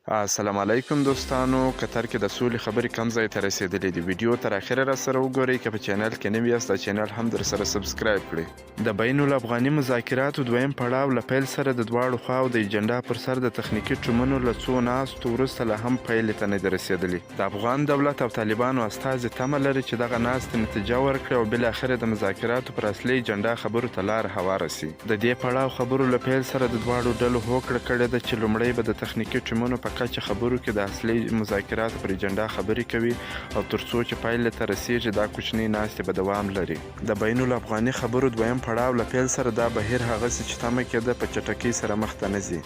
السلام علیکم دوستانو، قطر کې د سولې خبرې کم ځای ته رسیدلې دي. ویډیو تر اخره را سره وګورئ. که په چینل کې نوي یاست، د چینل هم در سره سبسکرایب کړئ. د بین الافغاني مذاکراتو دویم پړاو له پیل سره د دواړو خواو د ایجنډا پر سر د تخنیکي ټیمونو له څو ناستو وروسته لا هم پیلې ته نه دي رسیدلي. د افغان دولت او طالبانو استازي تمه لري چې دغه ناستې نتیجه ورکړي او بالاخره د مذاکراتو پر اصلي ایجنډا خبرو ته لاره هواره سي. د دې پړاو خبرو له پیل سره د دواړو ډلو هوکړه کړې ده چې لومړی به د تخنیکي ټیمونو په کچه خبرو کې د اصلي مذاکراتو پر ایجنډا خبرې کوي او تر څو چې پایلې ته رسیږي دا کوچنۍ ناستې به دوام لري. د بین الافغاني خبرو دویم پړاو له پیل سره دا بهیر هغسې چې تمه کېده په چټکۍ سره مخته نه ځي.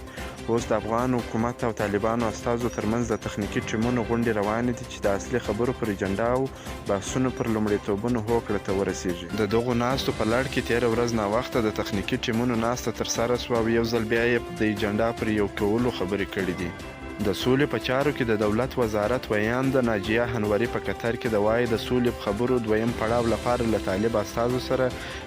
اوس د افغان حکومت او طالبانو استازو ترمنځ د تخنیکي ټیمونو غونډې روانې دي چې د اصلي خبرو پر ایجنډا او بحثونو پر لومړیتوبونو هوکړه ته ورسیږي. د دغو ناستو په لړ کې تېره ورځ ناوخته د تخنیکي ټیمونو ناسته ترسره سوه او یو ځل بیا یې د ایجنډا پر یو کولو خبرې کړې دي. د سولې په چارو کې د دولت وزارت ویانده ناجیه هنوري په قطر کې د وایي د سولې په خبرو دویم پړاو لپاره له طالب استازو سره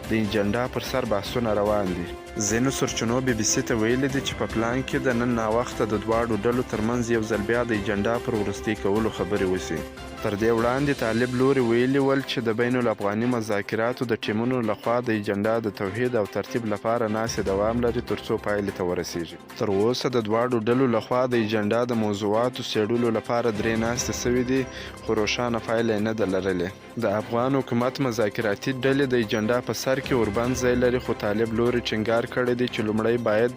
د ایجنډا پر سر بحثونه روان دي. ځینو سرچینو BBC ته ویلي دي چې په پلان کې د نن ناوخته د دواړو ډلو ترمنځ یو ځل بیا د ایجنډا پر وروستي کولو خبرې وسي. تر دې وړاندې طالب لوري ویلي ول چې د بین الافغاني مذاکراتو د ټیمونو لخوا د ایجنډا د توحید او ترتیب لپاره ناستې دوام لري تر څو پایلې ته ورسیږي. تر اوسه د دواړو ډلو لخوا د ایجنډا د موضوعاتو څېړلو لپاره 3 ناستې سوي دي خو روښانه پایله یې نه ده لرلې. د افغان حکومت مذاکراتي ډلې د ایجنډا په سر کې اوربند ځای لري خو طالب لوري ټینګار کړی دی چې لومړی باید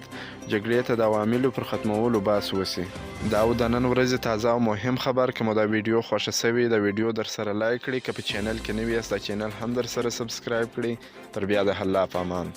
جګړې ته د عواملو پر ختمولو بحث وسي. دا و د نن ورځې تازه او مهم خبر. که مو دا ویډیو خوښه سوي د ویډیو در سره لایک کړئ. که په چینل کې نوي یاست د چینل هم در سره سبسکرایب کړئ. تر بیا د الله په امان.